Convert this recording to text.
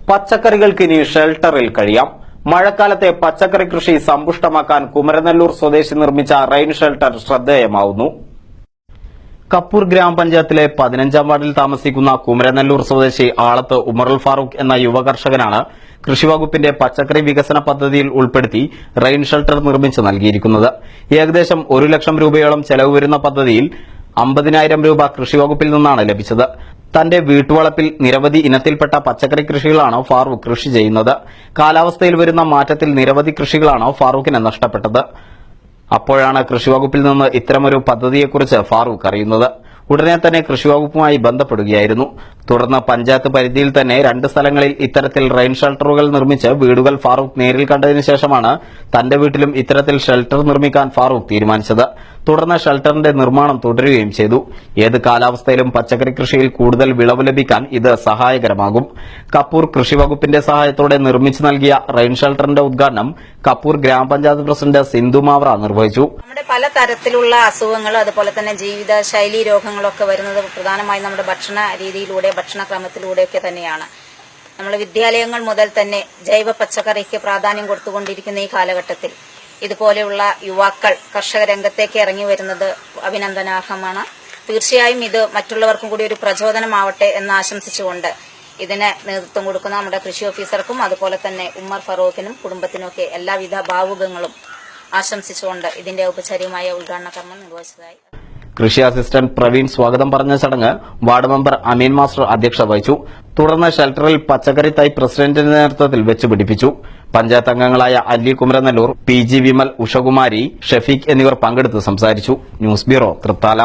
പച്ചക്കറികൾക്ക് ഇനി ഷെൽട്ടറിൽ കഴിയാം. മഴക്കാലത്തെ പച്ചക്കറി കൃഷി സമ്പുഷ്ടമാക്കാൻ കുമരനെല്ലൂർ സ്വദേശി നിർമ്മിച്ച റെയിൻ ഷെൽട്ടർ ശ്രദ്ധേയമാവുന്നു. കപ്പൂർ ഗ്രാമപഞ്ചായത്തിലെ 15-ാം വാർഡിൽ താമസിക്കുന്ന കുമരനെല്ലൂർ സ്വദേശി ആളത്ത് ഉമറുൽ ഫാറൂഖ് എന്ന യുവകർഷകനാണ് കൃഷിവകുപ്പിന്റെ പച്ചക്കറി വികസന പദ്ധതിയിൽ ഉൾപ്പെടുത്തി റെയിൻ ഷെൽട്ടർ നിർമ്മിച്ച് നൽകിയിരിക്കുന്നത്. ഏകദേശം 1 ലക്ഷം രൂപയോളം ചെലവ് വരുന്ന പദ്ധതിയിൽ 50,000 രൂപ കൃഷിവകുപ്പിൽ നിന്നാണ് ലഭിച്ചത്. തന്റെ വീട്ടുവളപ്പിൽ നിരവധി ഇനത്തിൽപ്പെട്ട പച്ചക്കറി കൃഷികളാണ് ഫാറൂഖ് കൃഷി ചെയ്യുന്നത്. കാലാവസ്ഥയിൽ വരുന്ന മാറ്റത്തിൽ നിരവധി കൃഷികളാണ് ഫാറൂഖിന് നഷ്ടപ്പെട്ടത്. അപ്പോഴാണ് കൃഷിവകുപ്പിൽ നിന്ന് ഇത്തരമൊരു പദ്ധതിയെക്കുറിച്ച് ഫാറൂഖ് അറിയുന്നത്. ഉടനെ തന്നെ കൃഷിവകുപ്പുമായി ബന്ധപ്പെടുകയായിരുന്നു. തുടർന്ന് പഞ്ചായത്ത് പരിധിയിൽ തന്നെ 2 സ്ഥലങ്ങളിൽ ഇത്തരത്തിൽ റെയിൻ ഷെൽട്ടറുകൾ നിർമ്മിച്ച് വീടുകൾ ഫാറൂഖ് നേരിൽ കണ്ടതിനു ശേഷമാണ് തന്റെ വീട്ടിലും ഇത്തരത്തിൽ ഷെൽട്ടർ നിർമ്മിക്കാൻ ഫാറൂഖ് തീരുമാനിച്ചത്. തുടർന്ന് ഷെൽട്ടറിന്റെ നിർമ്മാണം തുടരുകയും ചെയ്തു. ഏത് കാലാവസ്ഥയിലും പച്ചക്കറി കൃഷിയിൽ കൂടുതൽ വിളവ് ലഭിക്കാൻ ഇത് സഹായകരമാകും. കപ്പൂർ കൃഷിവകുപ്പിന്റെ സഹായത്തോടെ നിർമ്മിച്ചു നൽകിയ റെയിൻ ഷെൽട്ടറിന്റെ ഉദ്ഘാടനം കപ്പൂർ ഗ്രാമപഞ്ചായത്ത് പ്രസിഡന്റ് സിന്ധു മാവ്ര നിർവഹിച്ചു. നമ്മുടെ പല തരത്തിലുള്ള അസുഖങ്ങളും അതുപോലെ തന്നെ ജീവിത ശൈലി രോഗങ്ങളൊക്കെ വരുന്നത് പ്രധാനമായും നമ്മുടെ ഭക്ഷണ രീതിയിലൂടെ ഭക്ഷണക്രമത്തിലൂടെയൊക്കെ തന്നെയാണ്. നമ്മൾ വിദ്യാലയങ്ങൾ മുതൽ തന്നെ ജൈവ പച്ചക്കറിക്ക് പ്രാധാന്യം കൊടുത്തുകൊണ്ടിരിക്കുന്ന ഈ കാലഘട്ടത്തിൽ ഇതുപോലെയുള്ള യുവാക്കൾ കർഷക രംഗത്തേക്ക് ഇറങ്ങി വരുന്നത് അഭിനന്ദനാർഹമാണ്. തീർച്ചയായും ഇത് മറ്റുള്ളവർക്കും കൂടി ഒരു പ്രചോദനമാവട്ടെ എന്ന് ആശംസിച്ചുകൊണ്ട് ഇതിന് നേതൃത്വം കൊടുക്കുന്ന നമ്മുടെ കൃഷി ഓഫീസർക്കും അതുപോലെ തന്നെ ഉമ്മർ ഫറൂഖിനും കുടുംബത്തിനുമൊക്കെ എല്ലാവിധ ഭാവുകങ്ങളും ആശംസിച്ചുകൊണ്ട് ഇതിന്റെ ഔപചാരികമായ ഉദ്ഘാടന കർമ്മം നിർവഹിച്ചതായി കൃഷി അസിസ്റ്റന്റ് പ്രവീൺ സ്വാഗതം പറഞ്ഞ ചടങ്ങ് വാർഡ് മെമ്പർ അമീൻ മാസ്റ്റർ അധ്യക്ഷത വഹിച്ചു. തുടർന്ന് ഷെൽട്ടറിൽ പച്ചക്കറി തൈ പ്രസിഡന്റിന്റെ നേതൃത്വത്തിൽ വെച്ചുപിടിപ്പിച്ചു. പഞ്ചായത്ത് അംഗങ്ങളായ അലി കുമരനെല്ലൂർ, PG വിമൽ, ഉഷകുമാരി, ഷഫീഖ് എന്നിവർ പങ്കെടുത്ത് സംസാരിച്ചു. News bureau, Thrithala.